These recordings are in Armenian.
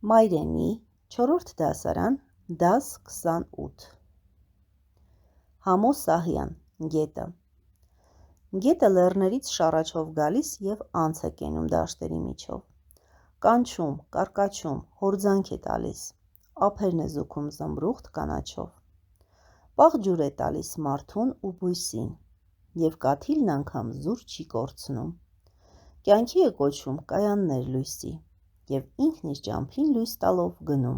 Մայրենի 4-րդ դասարան դաս 28 Համո Սահյան գետը Գետը լեռներից շառաչով գալիս և անց է կենում դաշտերի միջով, կանչում, կարկաչում, հորձանք է տալիս, ափերն է զուգում զմրուխտ կանաչով, պաղ ջուր է տալիս մարդուն ու բույսին, և կաթիլն անգամ զուր չի կորցնում, կյանքի է կոչում կայաններ լույսի, և ինքն իր ճամփին լույս տալով գնում։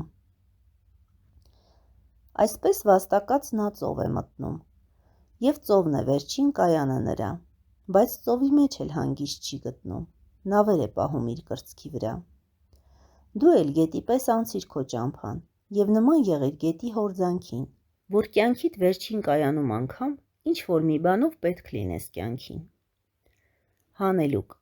Այսպես վաստակած նա ծով է մտնում, և ծովն է վերջին կայանը նրա, բայց ծովի մեջ էլ հանգիստ չի գտնում, նավեր է պահում իր կրծքի վրա։ Դու էլ գետի պես անցիր քո ճամփան, և նման եղիր գետի հորձանքին, որ կյանքիդ վերջին կայանում անգամ ինչ-որ մի բանով պետք լինես կյանքին։ Հանելուկ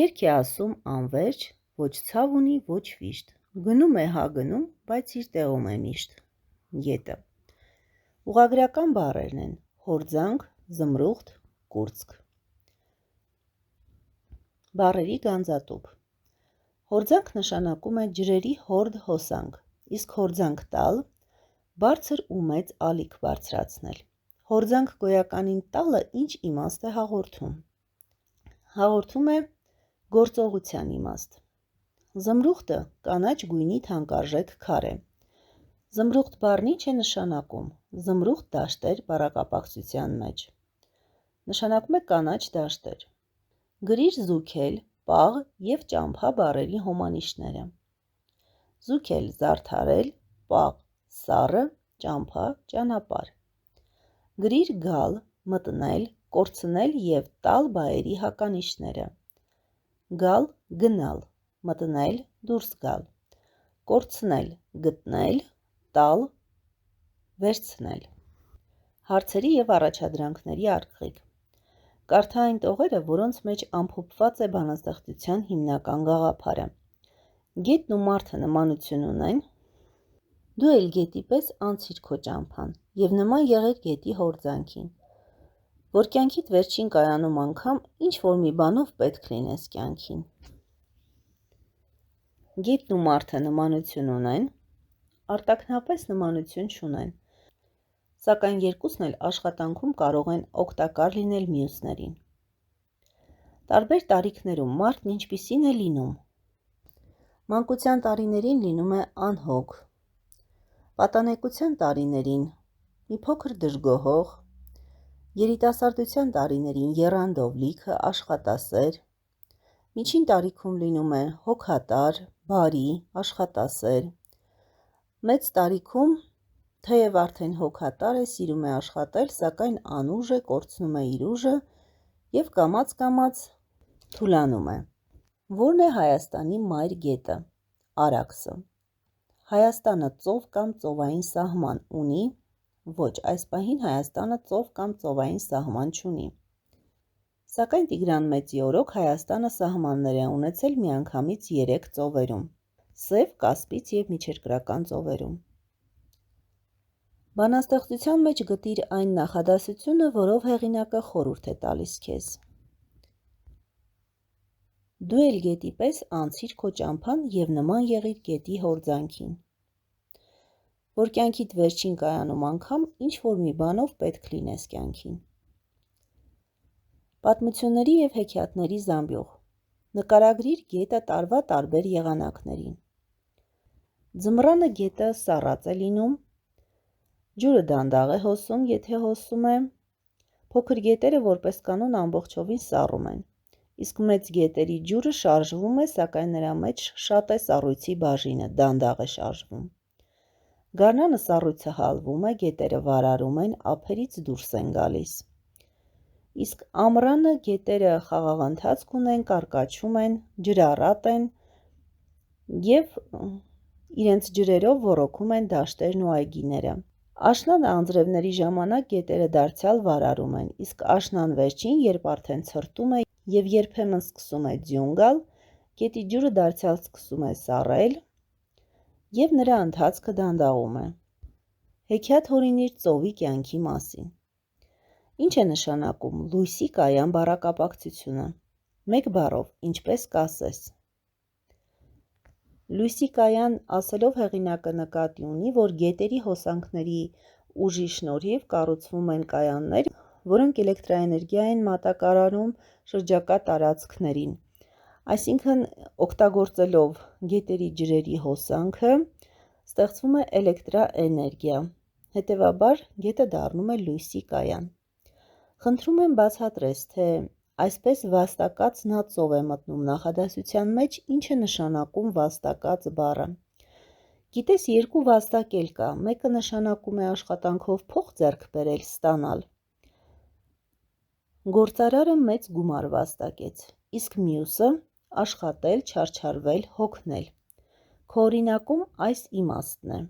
երգ է ասում անվերջ, ոչ ցավ ունի, ոչ վիշտ, գնում է հա գնում, բայց իր տեղում է միշտ։ Գետը ուղղագրական բառերն են հորձանք, զմրուխտ, կուրծք։ Բառերի գանձատուփ Հորձանք նշանակում է ջրերի հորդ հոսանք, իսկ հորձանք տալ բարձր ու մեծ ալիք բարձրացնել։ Հորձանք գոյականին տալը ինչ իմաստ է հաղորդում։ Հաղորդում է գործողության իմաստ։ Զմրուխտը կանաչ գույնի թանկարժեք քար է։ Զմրուխտ բառն ինչ է նշանակում։ Զմրուխտ դաշտեր բառակապակցության մեջ։ Նշանակում է կանաչ դաշտեր։ Գրիր զուգել, պաղ և ճամփա բառերի հոմանիշները։ Զուգել զարդարել, պաղ սառը, ճամփա ճանապարհ։ Գրիր գալ, մտնել, կորցնել և տալ բայերի հականիշները։ Գալ, գնալ, մտնել, դուրս գալ, կորցնել, գտնել, տալ, վերցնել։ Հարցերի և առաջադրանքների արկղիկ։ Կարդա այն տողերը, որոնց մեջ ամփոփված է բանաստեղծության հիմնական գաղափարը։ Գետն ու մարդը նմանություն ունեն։ Դու էլ գետի պես անցիր քո ճամփան և նման եղիր գետի հորձանքին, որ կյանքիդ վերջին կայանում անգամ ինչ-որ մի բանով պետք լինես կյանքին։ Գետն ու մարդը նմանություն ունեն, արտաքնապես նմանություն չունեն, սակայն երկուսն էլ աշխատանքում կարող են օգտակար լինել մյուսներին։ Տարբեր տարիքներում մարդն ինչպիսին է լինում։ Մանկության տարիներին լինում է անհոգ, պատանեկության տարիներին մի փոքր դժգոհող, երիտասարդության տարիներին եռանդով լիքը, աշխատասեր, միջին տարիքում լինում է հոգատար, բարի, աշխատասեր, մեծ տարիքում թեև արդեն հոգատար է, սիրում է աշխատել, սակայն անուժ է, կորցնում է իր ուժը և կամաց-կամաց թուլանում է։ Որն է Հայաստանի մայր գետը։ Արաքսը։ Հայաստանը ծով կամ ծովային սահման ունի։ Ոչ, այս պահին Հայաստանը ծով կամ ծովային սահման չունի։ Սակայն Տիգրան Մեծի օրոք Հայաստանը սահմաններ է ունեցել միանգամից 3 ծովերում՝ Սև, Կասպից և Միջերկրական ծովերում։ Բանաստեղծության մեջ գտիր այն նախադասությունը, որով հեղինակը խորհուրդ է տալիս քեզ։ Դու էլ գետի պես անցիր քո ճամփան և նման եղիր գետի հորձանքին, որ կյանքիդ վերջին կայանում անգամ ինչ-որ մի բանով պետք լինես կյանքին։ Պատմությունների և հեքիաթների զամբյուղ։ Նկարագրիր գետը տարվա տարբեր եղանակներին։ Ձմռանը գետը սառած է լինում, ջուրը դանդաղ է հոսում, եթե հոսում է, փոքր գետերը որպես կանոն ամբողջովին սառում են, իսկ մեծ գետերի ջուրը շարժվում է, սակայն նրա մեջ շատ է սառույցի բաժինը, դանդաղ է շարժվում։ Գարնանը սառույցը հալվում է, գետերը վարարում են, ափերից դուրս են գալիս։ Իսկ ամռանը գետերը խաղաղ ընթացք ունեն, կարկաչում են, ջրառատ են և իրենց ջրերով ոռոգում են դաշտերն ու այգիները։ Աշնանը անձրևների ժամանակ գետերը դարձյալ վարարում են, իսկ աշնան վերջին, երբ արդեն ցրտում է և երբեմն սկսում է ձյուն գալ, գետի ջուրը դարձյալ սկսում է սառել և նրա ընթացքը դանդաղում է։ Հեքիաթ հորինիր ծովի կյանքի մասին։ Ինչ է նշանակում լույսի կայան բառակապակցությունը։ Մեկ բառով, ինչպես կասես։ Լույսի կայան ասելով հեղինակը նկատի ունի, որ գետերի հոսանքների ուժի շնորհիվ կառուցվում են կայաններ, որոնք էլեկտրաէներգիա են մատակարարում շրջակա տարածքներին։ Այսինքն օգտագործելով գետերի ջրերի հոսանքը ստեղծվում է էլեկտրաէներգիա, հետևաբար գետը դառնում է լույսի կայան։ Խնդրում եմ բացատրես, թե այսպես վաստակած նա ծով է մտնում նախադասության մեջ, ինչ է նշանակում վաստակած բառը։ Գիտես, երկու վաստակ էլ կա, մեկը նշանակում է աշխատանքով փող ձեռք բերել, ստանալ։ Գործարարը մեծ գումար վաստակեց, իսկ մյուսը աշխատել, չարչարվել, հոգնել։ Քո օրինակում այս իմաստն է։